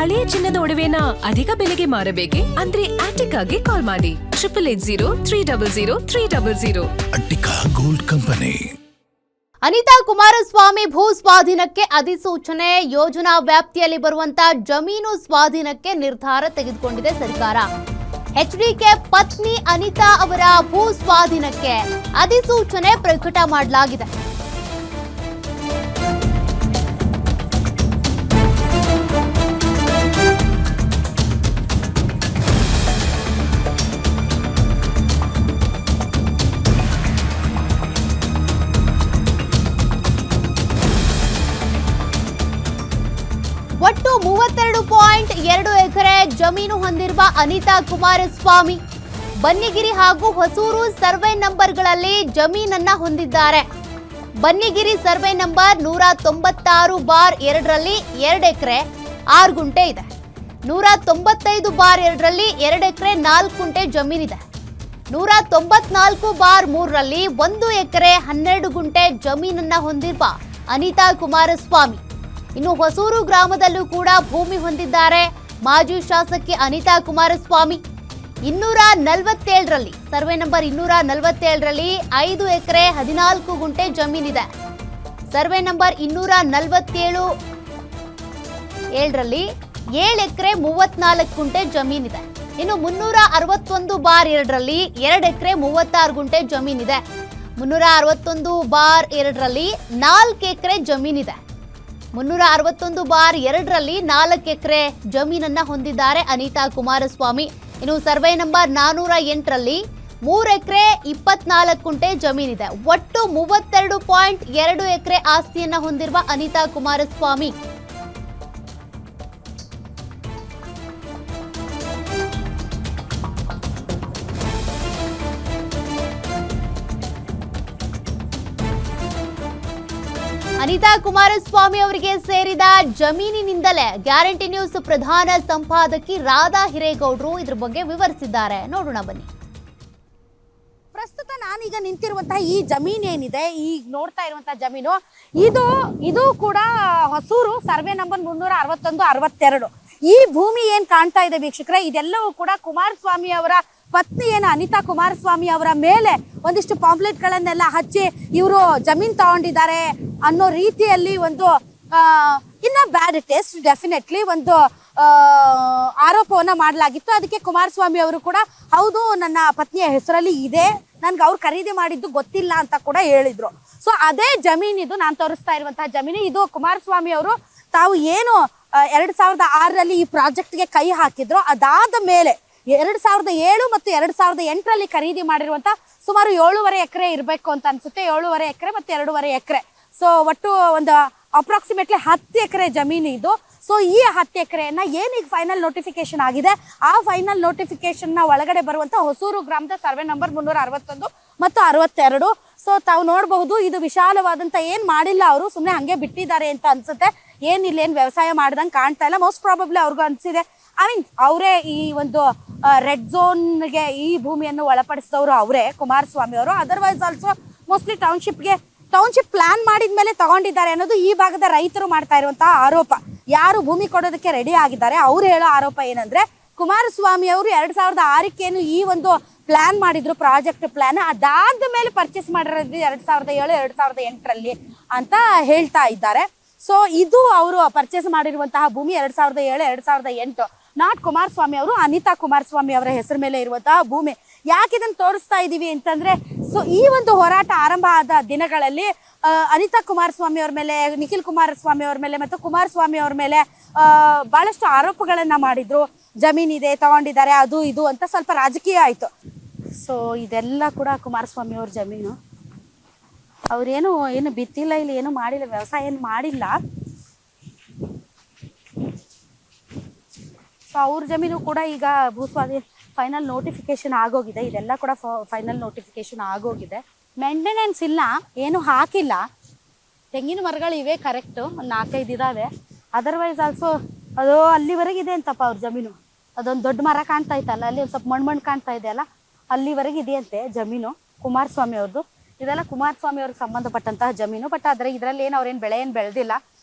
ಹಳೆಯ ಚಿನ್ನದ ಒಡವೆನ ಅಧಿಕ ಬೆಲೆಗೆ ಮಾರಬೇಕೆ? ಅಂದ್ರೆ ಆಟಿಕಾಗೆ ಕಾಲ್ ಮಾಡಿ 8880 ಅಟ್ಟಿಕಾ ಗೋಲ್ಡ್ ಕಂಪನಿ. ಅನಿತಾ ಕುಮಾರಸ್ವಾಮಿ ಭೂ ಸ್ವಾಧೀನಕ್ಕೆ ಅಧಿಸೂಚನೆ, ಯೋಜನಾ ವ್ಯಾಪ್ತಿಯಲ್ಲಿ ಬರುವಂತಹ ಜಮೀನು ಸ್ವಾಧೀನಕ್ಕೆ ನಿರ್ಧಾರ ತೆಗೆದುಕೊಂಡಿದೆ ಸರ್ಕಾರ. ಎಚ್ಡಿಕೆ ಪತ್ನಿ ಅನಿತಾ ಅವರ ಭೂ ಸ್ವಾಧೀನಕ್ಕೆ ಅಧಿಸೂಚನೆ ಪ್ರಕಟ ಮಾಡಲಾಗಿದೆ. ಒಟ್ಟು 32.2 ಎಕರೆ ಜಮೀನು ಹೊಂದಿರುವ ಅನಿತಾ ಕುಮಾರಸ್ವಾಮಿ ಬನ್ನಿಗಿರಿ ಹಾಗೂ ಹೊಸೂರು ಸರ್ವೆ ನಂಬರ್ಗಳಲ್ಲಿ ಜಮೀನನ್ನ ಹೊಂದಿದ್ದಾರೆ. ಬನ್ನಿಗಿರಿ ಸರ್ವೆ ನಂಬರ್ 196/2ರಲ್ಲಿ 2 ಎಕರೆ 6 ಗುಂಟೆ ಇದೆ. 195/2ರಲ್ಲಿ 2 ಎಕರೆ 4 ಗುಂಟೆ ಜಮೀನಿದೆ. 194/3ರಲ್ಲಿ 1 ಎಕರೆ 12 ಗುಂಟೆ ಜಮೀನನ್ನ ಹೊಂದಿರುವ ಅನಿತಾ ಕುಮಾರಸ್ವಾಮಿ. ಇನ್ನು ಹೊಸೂರು ಗ್ರಾಮದಲ್ಲೂ ಕೂಡ ಭೂಮಿ ಹೊಂದಿದ್ದಾರೆ ಮಾಜಿ ಶಾಸಕಿ ಅನಿತಾ ಕುಮಾರಸ್ವಾಮಿ. 247ರಲ್ಲಿ ಸರ್ವೆ ನಂಬರ್ 247ರಲ್ಲಿ 5 ಎಕರೆ 14 ಗುಂಟೆ ಜಮೀನಿದೆ. ಸರ್ವೆ ನಂಬರ್ 247ರಲ್ಲಿ 7 ಎಕರೆ 34 ಗುಂಟೆ ಜಮೀನಿದೆ. ಇನ್ನು 361/2ರಲ್ಲಿ 2 ಎಕರೆ 36 ಗುಂಟೆ ಜಮೀನಿದೆ. 361/2ರಲ್ಲಿ 4 ಎಕರೆ ಜಮೀನಿದೆ. 361/2ರಲ್ಲಿ 4 ಎಕರೆ ಜಮೀನನ್ನ ಹೊಂದಿದ್ದಾರೆ ಅನಿತಾ ಕುಮಾರಸ್ವಾಮಿ. ಇನ್ನು ಸರ್ವೆ ನಂಬರ್ 408ರಲ್ಲಿ 3 ಎಕರೆ 24 ಗುಂಟೆ ಜಮೀನಿದೆ. ಒಟ್ಟು 32.2 ಎಕರೆ ಆಸ್ತಿಯನ್ನ ಹೊಂದಿರುವ ಅನಿತಾ ಕುಮಾರಸ್ವಾಮಿ. ಅನಿತಾ ಕುಮಾರಸ್ವಾಮಿ ಅವರಿಗೆ ಸೇರಿದ ಜಮೀನಿನಿಂದಲೇ ಗ್ಯಾರಂಟಿ ನ್ಯೂಸ್ ಪ್ರಧಾನ ಸಂಪಾದಕಿ ರಾಧಾ ಹಿರೇಗೌಡರು ಇದ್ರ ಬಗ್ಗೆ ವಿವರಿಸಿದ್ದಾರೆ. ನೋಡೋಣ ಬನ್ನಿ. ಪ್ರಸ್ತುತ ನಾನೀಗ ನಿಂತಿರುವಂತಹ ಈ ಜಮೀನು ಏನಿದೆ, ಈಗ ನೋಡ್ತಾ ಇರುವಂತಹ ಜಮೀನು ಇದು ಕೂಡ ಹೊಸೂರು ಸರ್ವೆ ನಂಬರ್ 361/62. ಈ ಭೂಮಿ ಏನ್ ಕಾಣ್ತಾ ಇದೆ ವೀಕ್ಷಕರೇ, ಇದೆಲ್ಲವೂ ಕೂಡ ಕುಮಾರಸ್ವಾಮಿ ಅವರ ಪತ್ನಿ ಏನು ಅನಿತಾ ಕುಮಾರಸ್ವಾಮಿ ಅವರ ಮೇಲೆ ಒಂದಿಷ್ಟು ಪಾಂಪ್ಲೆಟ್ಗಳನ್ನೆಲ್ಲ ಹಚ್ಚಿ ಇವರು ಜಮೀನ್ ತಗೊಂಡಿದ್ದಾರೆ ಅನ್ನೋ ರೀತಿಯಲ್ಲಿ ಒಂದು ಇನ್ನ ಬ್ಯಾಡ್ ಟೇಸ್ಟ್ ಡೆಫಿನೆಟ್ಲಿ ಒಂದು ಆರೋಪವನ್ನ ಮಾಡಲಾಗಿತ್ತು. ಅದಕ್ಕೆ ಕುಮಾರಸ್ವಾಮಿ ಅವರು ಕೂಡ ಹೌದು ನನ್ನ ಪತ್ನಿಯ ಹೆಸರಲ್ಲಿ ಇದೆ, ನನ್ಗೆ ಅವ್ರು ಖರೀದಿ ಮಾಡಿದ್ದು ಗೊತ್ತಿಲ್ಲ ಅಂತ ಕೂಡ ಹೇಳಿದ್ರು. ಸೊ ಅದೇ ಜಮೀನಿದು ನಾನು ತೋರಿಸ್ತಾ ಇರುವಂತಹ ಜಮೀನು. ಇದು ಕುಮಾರಸ್ವಾಮಿ ಅವರು ತಾವು ಏನು 2006ರಲ್ಲಿ ಈ ಪ್ರಾಜೆಕ್ಟ್ಗೆ ಕೈ ಹಾಕಿದ್ರು, ಅದಾದ ಮೇಲೆ 2007 ಮತ್ತು 2008ರಲ್ಲಿ ಖರೀದಿ ಮಾಡಿರುವಂತ ಸುಮಾರು 7.5 ಎಕರೆ ಇರಬೇಕು ಅಂತ ಅನ್ಸುತ್ತೆ. 7.5 ಎಕರೆ ಮತ್ತು 2.5 ಎಕರೆ, ಸೊ ಒಟ್ಟು ಒಂದು ಅಪ್ರಾಕ್ಸಿಮೇಟ್ಲಿ 10 ಎಕರೆ ಜಮೀನು ಇದು. ಸೊ ಈ 10 ಎಕರೆಯನ್ನ ಏನೀಗ ಫೈನಲ್ ನೋಟಿಫಿಕೇಶನ್ ಆಗಿದೆ, ಆ ಫೈನಲ್ ನೋಟಿಫಿಕೇಶನ್ ನ ಒಳಗಡೆ ಬರುವಂತ ಹೊಸೂರು ಗ್ರಾಮದ ಸರ್ವೆ ನಂಬರ್ 361 ಮತ್ತು 62. ಸೊ ತಾವು ನೋಡಬಹುದು, ಇದು ವಿಶಾಲವಾದಂತ ಏನ್ ಮಾಡಿಲ್ಲ, ಅವರು ಸುಮ್ಮನೆ ಹಂಗೆ ಬಿಟ್ಟಿದ್ದಾರೆ ಅಂತ ಅನ್ಸುತ್ತೆ. ಏನಿಲ್ಲ, ಏನ್ ವ್ಯವಸಾಯ ಮಾಡ್ದಂಗೆ ಕಾಣ್ತಾ ಇಲ್ಲ. ಮೋಸ್ಟ್ ಪ್ರಾಬಬ್ಲಿ ಅವ್ರಿಗೂ ಅನ್ಸಿದೆ, ಅವರೇ ಈ ಒಂದು ರೆಡ್ ಝೋನ್ಗೆ ಈ ಭೂಮಿಯನ್ನು ಒಳಪಡಿಸಿದವರು ಅವರೇ ಕುಮಾರಸ್ವಾಮಿ ಅವರು. Otherwise also mostly township plan ಮಾಡಿದ್ಮೇಲೆ ತಗೊಂಡಿದ್ದಾರೆ ಅನ್ನೋದು ಈ ಭಾಗದ ರೈತರು ಮಾಡ್ತಾ ಇರುವಂತಹ ಆರೋಪ. ಯಾರು ಭೂಮಿ ಕೊಡೋದಕ್ಕೆ ರೆಡಿ ಆಗಿದ್ದಾರೆ ಅವ್ರು ಹೇಳೋ ಆರೋಪ ಏನಂದ್ರೆ, ಕುಮಾರಸ್ವಾಮಿ ಅವರು 2006ಕ್ಕೇನು ಈ ಒಂದು ಪ್ಲಾನ್ ಮಾಡಿದ್ರು, ಪ್ರಾಜೆಕ್ಟ್ ಪ್ಲಾನ್, ಅದಾದ ಮೇಲೆ ಪರ್ಚೇಸ್ ಮಾಡಿರೋದು 2007 2008ರಲ್ಲಿ ಅಂತ ಹೇಳ್ತಾ ಇದ್ದಾರೆ. ಸೊ ಇದು ಅವರು ಪರ್ಚೇಸ್ ಮಾಡಿರುವಂತಹ ಭೂಮಿ 2007 2008, ನಾಟ್ ಕುಮಾರಸ್ವಾಮಿ ಅವರು, ಅನಿತಾ ಕುಮಾರಸ್ವಾಮಿ ಅವರ ಹೆಸರು ಮೇಲೆ ಇರುವಂತಹ ಭೂಮಿ. ಯಾಕೆ ಇದನ್ನು ತೋರಿಸ್ತಾ ಇದೀವಿ ಅಂತಂದ್ರೆ, ಸೊ ಈ ಒಂದು ಹೋರಾಟ ಆರಂಭ ಆದ ದಿನಗಳಲ್ಲಿ ಅನಿತಾ ಕುಮಾರಸ್ವಾಮಿ ಅವ್ರ ಮೇಲೆ, ನಿಖಿಲ್ ಕುಮಾರಸ್ವಾಮಿ ಅವ್ರ ಮೇಲೆ ಮತ್ತು ಕುಮಾರಸ್ವಾಮಿ ಅವ್ರ ಮೇಲೆ ಬಹಳಷ್ಟು ಆರೋಪಗಳನ್ನ ಮಾಡಿದ್ರು. ಜಮೀನಿದೆ, ತಗೊಂಡಿದ್ದಾರೆ, ಅದು ಇದು ಅಂತ ಸ್ವಲ್ಪ ರಾಜಕೀಯ ಆಯ್ತು. ಸೊ ಇದೆಲ್ಲ ಕೂಡ ಕುಮಾರಸ್ವಾಮಿ ಅವ್ರ ಜಮೀನು. ಏನು ಬಿತ್ತಿಲ್ಲ, ಇಲ್ಲಿ ಏನು ಮಾಡಿಲ್ಲ, ವ್ಯವಸಾಯ ಏನು ಮಾಡಿಲ್ಲ. ಸೊ ಅವ್ರ ಜಮೀನು ಕೂಡ ಈಗ ಭೂಸ್ವಾಧೀನ ಫೈನಲ್ ನೋಟಿಫಿಕೇಶನ್ ಆಗೋಗಿದೆ. ಇದೆಲ್ಲ ಕೂಡ ಫೈನಲ್ ನೋಟಿಫಿಕೇಶನ್ ಆಗೋಗಿದೆ. ಮೇಂಟೆನೆನ್ಸ್ ಇಲ್ಲ, ಏನು ಹಾಕಿಲ್ಲ. ತೆಂಗಿನ ಮರಗಳು ಇವೆ ಕರೆಕ್ಟ್, ಒಂದು 4-5 ಇದಾವೆ. ಅದರ್ವೈಸ್ ಆಲ್ಸೋ ಅದು ಅಲ್ಲಿವರೆಗಿದೆ ಅಂತಪ್ಪ ಅವ್ರ ಜಮೀನು. ಅದೊಂದು ದೊಡ್ಡ ಮರ ಕಾಣ್ತಾ ಇತ್ತಲ್ಲ, ಅಲ್ಲಿ ಒಂದು ಸ್ವಲ್ಪ ಮಣ್ಣು ಕಾಣ್ತಾ ಇದೆ ಅಲ್ಲ, ಅಲ್ಲಿವರೆಗೆ ಇದೆಯಂತೆ ಜಮೀನು ಕುಮಾರಸ್ವಾಮಿ ಅವ್ರದ್ದು. ಇದೆಲ್ಲ ಕುಮಾರಸ್ವಾಮಿ ಅವ್ರಿಗೆ ಸಂಬಂಧಪಟ್ಟಂತಹ ಜಮೀನು. ಬಟ್ ಆದರೆ ಇದರಲ್ಲಿ ಏನು ಅವ್ರೇನು ಬೆಳೆ ಏನು ಬೆಳೆದಿಲ್ಲ.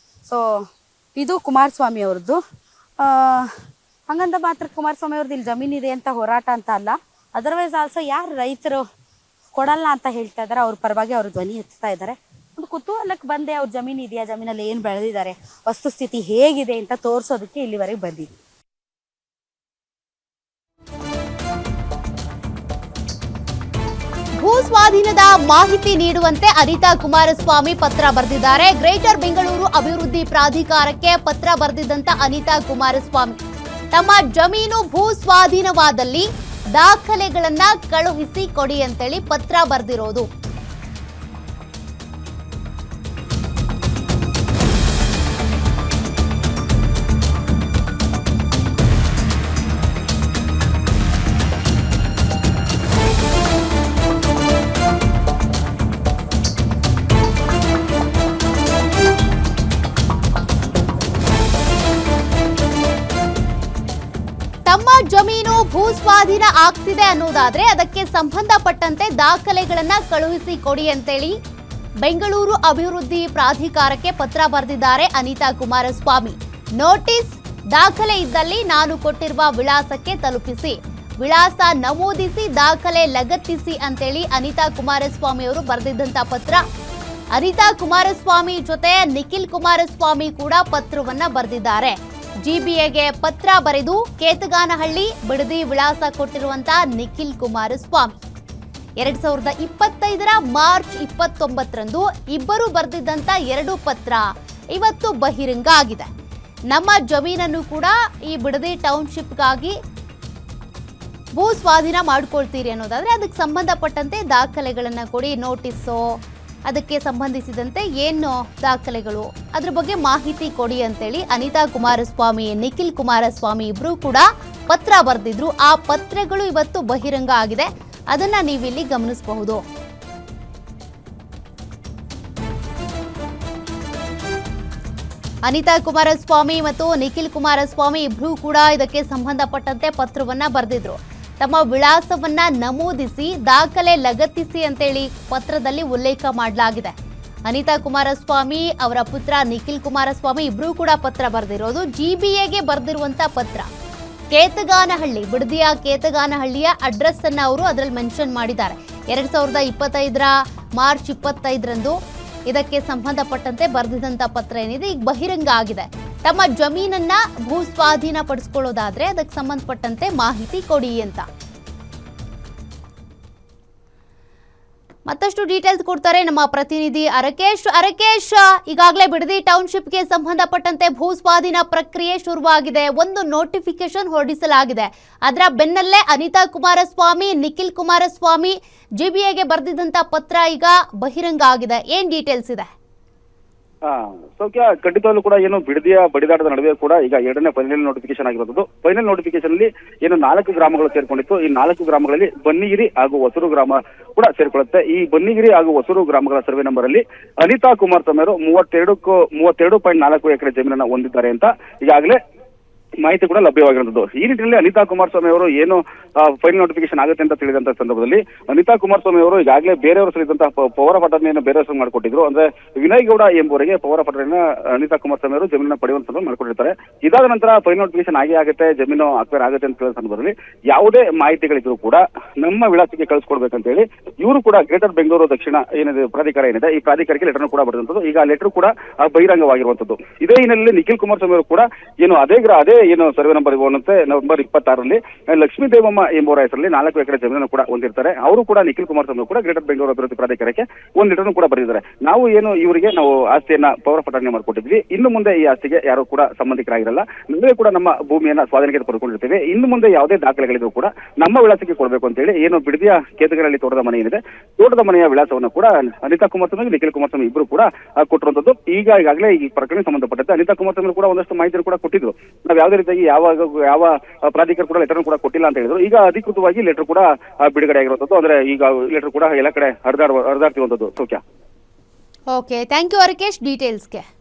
ಸೊ ಇದು ಕುಮಾರಸ್ವಾಮಿ ಅವ್ರದ್ದು. ಹಂಗಂತ ಮಾತ್ರ ಕುಮಾರಸ್ವಾಮಿ ಅವ್ರದ್ದು ಇಲ್ಲಿ ಜಮೀನಿದೆ ಅಂತ ಹೋರಾಟ ಅಂತ ಅಲ್ಲ. ಅದರ್ವೈಸ್ ಆಲ್ಸೋ ಯಾರು ರೈತರು ಕೊಡಲ್ಲ ಅಂತ ಹೇಳ್ತಾ ಇದ್ದಾರೆ ಅವ್ರ ಪರವಾಗಿ ಅವರು ಧ್ವನಿ ಎತ್ತಾ ಇದ್ದಾರೆ. ಒಂದು ಕುತೂಹಲಕ್ಕೆ ಬಂದೆ, ಅವ್ರ ಜಮೀನು ಇದೆಯಾ, ಜಮೀನಲ್ಲಿ ಏನು ಬೆಳೆದಿದ್ದಾರೆ, ವಸ್ತುಸ್ಥಿತಿ ಹೇಗಿದೆ ಅಂತ ತೋರಿಸೋದಕ್ಕೆ ಇಲ್ಲಿವರೆಗೆ ಬಂದಿದೆ. ಭೂ ಸ್ವಾಧೀನದ ಮಾಹಿತಿ ನೀಡುವಂತೆ ಅನಿತಾ ಕುಮಾರಸ್ವಾಮಿ ಪತ್ರ ಬರೆದಿದ್ದಾರೆ. ಗ್ರೇಟರ್ ಬೆಂಗಳೂರು ಅಭಿವೃದ್ಧಿ ಪ್ರಾಧಿಕಾರಕ್ಕೆ ಪತ್ರ ಬರೆದಿದ್ದಂತ ಅನಿತಾ ಕುಮಾರಸ್ವಾಮಿ ತಮ್ಮ ಜಮೀನು ಭೂ ಸ್ವಾಧೀನವಾದಲ್ಲಿ ದಾಖಲೆಗಳನ್ನ ಕಳುಹಿಸಿ ಕೊಡಿ ಅಂತೇಳಿ ಪತ್ರ ಬರೆದಿರೋದು. ತಮ್ಮ ಜಮೀನು ಭೂ ಸ್ವಾಧೀನ ಆಗ್ತಿದೆ ಅನ್ನೋದಾದ್ರೆ ಅದಕ್ಕೆ ಸಂಬಂಧಪಟ್ಟಂತೆ ದಾಖಲೆಗಳನ್ನ ಕಳುಹಿಸಿ ಕೊಡಿ ಅಂತೇಳಿ ಬೆಂಗಳೂರು ಅಭಿವೃದ್ಧಿ ಪ್ರಾಧಿಕಾರಕ್ಕೆ ಪತ್ರ ಬರೆದಿದ್ದಾರೆ ಅನಿತಾ ಕುಮಾರಸ್ವಾಮಿ. ನೋಟಿಸ್ ದಾಖಲೆ ಇದ್ದಲ್ಲಿ ನಾನು ಕೊಟ್ಟಿರುವ ವಿಳಾಸಕ್ಕೆ ತಲುಪಿಸಿ, ವಿಳಾಸ ನಮೂದಿಸಿ ದಾಖಲೆ ಲಗತ್ತಿಸಿ ಅಂತೇಳಿ ಅನಿತಾ ಕುಮಾರಸ್ವಾಮಿ ಅವರು ಬರೆದಿದ್ದಂತ ಪತ್ರ. ಅನಿತಾ ಕುಮಾರಸ್ವಾಮಿ ಜೊತೆ ನಿಖಿಲ್ ಕುಮಾರಸ್ವಾಮಿ ಕೂಡ ಪತ್ರವನ್ನ ಬರೆದಿದ್ದಾರೆ. ಜಿಬಿಎಗೆ ಪತ್ರ ಬರೆದು ಕೇತಗಾನಹಳ್ಳಿ ಬಿಡದಿ ವಿಳಾಸ ಕೊಟ್ಟಿರುವಂತ ನಿಖಿಲ್ ಕುಮಾರಸ್ವಾಮಿ 2025 ಮಾರ್ಚ್ 29ರಂದು ಇಬ್ಬರು ಬರೆದಿದ್ದಂತ 2 ಪತ್ರ ಇವತ್ತು ಬಹಿರಂಗ ಆಗಿದೆ. ನಮ್ಮ ಜಮೀನನ್ನು ಕೂಡ ಈ ಬಿಡದಿ ಟೌನ್ಶಿಪ್ಗಾಗಿ ಭೂ ಸ್ವಾಧೀನ ಮಾಡ್ಕೊಳ್ತೀರಿ ಅನ್ನೋದಾದ್ರೆ ಅದಕ್ಕೆ ಸಂಬಂಧಪಟ್ಟಂತೆ ದಾಖಲೆಗಳನ್ನ ಕೊಡಿ, ನೋಟಿಸು, ಅದಕ್ಕೆ ಸಂಬಂಧಿಸಿದಂತೆ ಏನು ದಾಖಲೆಗಳು, ಅದ್ರ ಬಗ್ಗೆ ಮಾಹಿತಿ ಕೊಡಿ ಅಂತೇಳಿ ಅನಿತಾ ಕುಮಾರಸ್ವಾಮಿ, ನಿಖಿಲ್ ಕುಮಾರಸ್ವಾಮಿ ಇಬ್ರು ಕೂಡ ಪತ್ರ ಬರೆದಿದ್ರು. ಆ ಪತ್ರಗಳು ಇವತ್ತು ಬಹಿರಂಗ ಆಗಿದೆ, ಅದನ್ನ ನೀವಿಲ್ಲಿ ಗಮನಿಸಬಹುದು. ಅನಿತಾ ಕುಮಾರಸ್ವಾಮಿ ಮತ್ತು ನಿಖಿಲ್ ಕುಮಾರಸ್ವಾಮಿ ಇಬ್ರು ಕೂಡ ಇದಕ್ಕೆ ಸಂಬಂಧಪಟ್ಟಂತೆ ಪತ್ರವನ್ನ ಬರೆದಿದ್ರು. ತಮ್ಮ ವಿಳಾಸವನ್ನ ನಮೂದಿಸಿ ದಾಖಲೆ ಲಗತ್ತಿಸಿ ಅಂತೇಳಿ ಪತ್ರದಲ್ಲಿ ಉಲ್ಲೇಖ ಮಾಡಲಾಗಿದೆ. ಅನಿತಾ ಕುಮಾರಸ್ವಾಮಿ ಅವರ ಪುತ್ರ ನಿಖಿಲ್ ಕುಮಾರಸ್ವಾಮಿ ಇಬ್ರು ಕೂಡ ಪತ್ರ ಬರೆದಿರೋದು. ಜಿಬಿಎಗೆ ಬರೆದಿರುವಂತ ಪತ್ರ ಕೇತಗಾನಹಳ್ಳಿ, ಬಿಡದಿಯ ಕೇತಗಾನಹಳ್ಳಿಯ ಅಡ್ರೆಸ್ ಅನ್ನ ಅವರು ಅದರಲ್ಲಿ ಮೆನ್ಷನ್ ಮಾಡಿದ್ದಾರೆ. 2025 ಮಾರ್ಚ್ 25ರಂದು ಇದಕ್ಕೆ ಸಂಬಂಧಪಟ್ಟಂತೆ ಬರೆದಿದ್ದಂತ ಪತ್ರ ಏನಿದೆ ಈಗ ಬಹಿರಂಗ ಆಗಿದೆ. ತಮ್ಮ ಜಮೀನನ್ನ ಭೂ ಸ್ವಾಧೀನ ಪಡಿಸ್ಕೊಳ್ಳೋದಾದ್ರೆ ಅದಕ್ಕೆ ಸಂಬಂಧಪಟ್ಟಂತೆ ಮಾಹಿತಿ ಕೊಡಿ ಅಂತ. ಮತ್ತಷ್ಟು ಡೀಟೇಲ್ಸ್ ಕೊಡ್ತಾರೆ ನಮ್ಮ ಪ್ರತಿನಿಧಿ ಅರಕೇಶ್. ಈಗಾಗಲೇ ಬಿಡದಿ ಟೌನ್ಶಿಪ್ಗೆ ಸಂಬಂಧಪಟ್ಟಂತೆ ಭೂ ಸ್ವಾಧೀನ ಪ್ರಕ್ರಿಯೆ ಶುರುವಾಗಿದೆ. ಒಂದು ನೋಟಿಫಿಕೇಶನ್ ಹೊರಡಿಸಲಾಗಿದೆ. ಅದರ ಬೆನ್ನಲ್ಲೇ ಅನಿತಾ ಕುಮಾರಸ್ವಾಮಿ, ನಿಖಿಲ್ ಕುಮಾರಸ್ವಾಮಿ ಜಿಬಿಎಗೆ ಬರೆದಿದ್ದಂತ ಪತ್ರ ಈಗ ಬಹಿರಂಗ ಆಗಿದೆ. ಏನ್ ಡೀಟೇಲ್ಸ್ ಇದೆ? ಸೌಖ್ಯ, ಖಂಡಿತವಾಗ್ಲೂ ಕೂಡ ಏನು ಬಿಡದಿಯ ಬಡಿದಾಟದ ನಡುವೆ ಕೂಡ ಈಗ 2ನೇ ಫೈನಲ್ ನೋಟಿಫಿಕೇಶನ್ ಆಗಿರೋದು. ಫೈನಲ್ ನೋಟಿಫಿಕೇಶನ್ ಅಲ್ಲಿ ಏನು 4 ಗ್ರಾಮಗಳು ಸೇರ್ಕೊಂಡಿತ್ತು. ಈ 4 ಗ್ರಾಮಗಳಲ್ಲಿ ಬನ್ನಿಗಿರಿ ಹಾಗೂ ಹೊಸೂರು ಗ್ರಾಮ ಕೂಡ ಸೇರ್ಕೊಳ್ಳುತ್ತೆ. ಈ ಬನ್ನಿಗಿರಿ ಹಾಗೂ ಹೊಸೂರು ಗ್ರಾಮಗಳ ಸರ್ವೆ ನಂಬರ್ ಅಲ್ಲಿ ಅನಿತಾ ಕುಮಾರಸ್ವಾಮಿ ಅವರು 32.4 ಎಕರೆ ಜಮೀನನ್ನ ಹೊಂದಿದ್ದಾರೆ ಅಂತ ಈಗಾಗಲೇ ಮಾಹಿತಿ ಕೂಡ ಲಭ್ಯವಾಗಿರುತ್ತದೆ. ಈ ನಿಟ್ಟಿನಲ್ಲಿ ಅನಿತಾ ಕುಮಾರಸ್ವಾಮಿ ಅವರು ಏನು ಫೈನಲ್ ನೋಟಿಫಿಕೇಶನ್ ಆಗುತ್ತೆ ಅಂತ ತಿಳಿದಂತ ಸಂದರ್ಭದಲ್ಲಿ ಅನಿತಾ ಕುಮಾರಸ್ವಾಮಿ ಅವರು ಈಗಾಗಲೇ ಬೇರೆಯವರು ಸಲ್ಲಿಸಿದಂತಹ ಪೌರ ಪಟ್ಟಣೆಯನ್ನು ಬೇರೆ ಹೆಸರು ಮಾಡಿಕೊಟ್ಟಿದ್ರು. ಅಂದ್ರೆ ವಿನಯ್ ಗೌಡ ಎಂಬುವರಿಗೆ ಪೌರ ಪಟ್ಟಣೆಯನ್ನು ಅನಿತಾ ಕುಮಾರಸ್ವಾಮಿ ಅವರು ಜಮೀನನ್ನ ಪಡೆಯುವಂತ ಮಾಡಿಕೊಂಡಿರ್ತಾರೆ. ಇದಾದ ನಂತರ ಫೈನಲ್ ನೋಟಿಫಿಕೇಶನ್ ಆಗುತ್ತೆ, ಜಮೀನು ಅಕ್ವೈರ್ ಆಗುತ್ತೆ ಅಂತ ಹೇಳಿದ ಸಂದರ್ಭದಲ್ಲಿ ಯಾವುದೇ ಮಾಹಿತಿಗಳಿದ್ರು ಕೂಡ ನಮ್ಮ ವಿಳಾಸಕ್ಕೆ ಕಳಿಸ್ಕೊಡ್ಬೇಕಂತ ಹೇಳಿ ಇವರು ಕೂಡ ಗ್ರೇಟರ್ ಬೆಂಗಳೂರು ದಕ್ಷಿಣ ಏನಿದೆ ಪ್ರಾಧಿಕಾರ ಏನಿದೆ ಈ ಪ್ರಾಧಿಕಾರಕ್ಕೆ ಲೆಟರ್ ಕೂಡ ಬರೆದಂತದ್ದು. ಈಗ ಲೆಟರ್ ಕೂಡ ಬಹಿರಂಗವಾಗಿರುವಂತದ್ದು. ಇದೇ ಹಿನ್ನೆಲೆಯಲ್ಲಿ ನಿಖಿಲ್ ಕುಮಾರಸ್ವಾಮಿ ಅವರು ಕೂಡ ಏನು ಅದೇ ಏನು ಸರ್ವೆ ನಂಬರ್ ಇರುವಂತೆ ನವೆಂಬರ್ 26ರಲ್ಲಿ ಲಕ್ಷ್ಮೀ ದೇವಮ್ಮ ಎಂಬುವರ ಹೆಸರಲ್ಲಿ 4 ಎಕರೆ ಜಮೀನನ್ನು ಕೂಡ ಹೊಂದಿರ್ತಾರೆ. ಅವರು ಕೂಡ ನಿಖಿಲ್ ಕುಮಾರಸ್ವಾಮಿ ಕೂಡ ಗ್ರೇಟರ್ ಬೆಂಗಳೂರು ಅಭಿವೃದ್ಧಿ ಪ್ರಾಧಿಕಾರಕ್ಕೆ ಒಂದು ಲೆಟರ್ ಕೂಡ ಬರೆದಿದ್ದಾರೆ. ನಾವು ಏನು ಇವರಿಗೆ ನಾವು ಆಸ್ತಿಯನ್ನ ಪೌರ ಪಟ್ಟಣೆ ಮಾಡಿಕೊಟ್ಟಿದ್ವಿ, ಇನ್ನು ಮುಂದೆ ಈ ಆಸ್ತಿಗೆ ಯಾರು ಕೂಡ ಸಂಬಂಧಿಕರಾಗಿರಲ್ಲ, ನಾವೇ ಕೂಡ ನಮ್ಮ ಭೂಮಿಯನ್ನ ಸ್ವಾಧೀನಕ್ಕೆ ಪಡ್ಕೊಂಡಿರ್ತೇವೆ. ಇನ್ನು ಮುಂದೆ ಯಾವುದೇ ದಾಖಲೆಗಳಿದ್ರು ಕೂಡ ನಮ್ಮ ವಿಳಾಸಕ್ಕೆ ಕೊಡಬೇಕು ಅಂತ ಹೇಳಿ ಏನು ಬಿಡದಿಯ ಕೇತಗರಲ್ಲಿ ತೋಟದ ಮನೆ ಏನಿದೆ, ತೋಟದ ಮನೆಯ ವಿಳಾಸವನ್ನು ಕೂಡ ಅನಿತಾ ಕುಮಾರಸ್ವಾಮಿ, ನಿಖಿಲ್ ಕುಮಾರಸ್ವಾಮಿ ಇಬ್ಬರು ಕೂಡ ಕೊಟ್ಟಿರುವಂತದ್ದು. ಈಗಾಗಲೇ ಈ ಪ್ರಕರಣ ಸಂಬಂಧಪಟ್ಟಂತೆ ಅನಿತಾ ಕುಮಾರಸ್ವಾಮಿ ಕೂಡ ಒಂದಷ್ಟು ಮಾಹಿತಿ ಕೂಡ ಕೊಟ್ಟಿದ್ರು. ನಾವು ಯಾವುದೇ ರೀತಿಯಾಗಿ ಯಾವ ಪ್ರಾಧಿಕಾರ ಕೂಡ ಲೆಟರ್ ಕೂಡ ಕೊಟ್ಟಿಲ್ಲ ಅಂತ ಹೇಳಿದ್ರು. ಈಗ ಅಧಿಕೃತವಾಗಿ ಲೆಟರ್ ಕೂಡ ಬಿಡುಗಡೆ ಆಗಿರುವಂತದ್ದು. ಅಂದ್ರೆ ಈಗ ಲೆಟರ್ ಕೂಡ ಎಲ್ಲ ಕಡೆ ಹರಿದಾಡ್ತಿರುವಂತದ್ದು. ಸೌಖ್ಯ. ಓಕೆ, ಥ್ಯಾಂಕ್ ಯು ಅರಕೇಶ್ ಡೀಟೇಲ್ಸ್ಗೆ.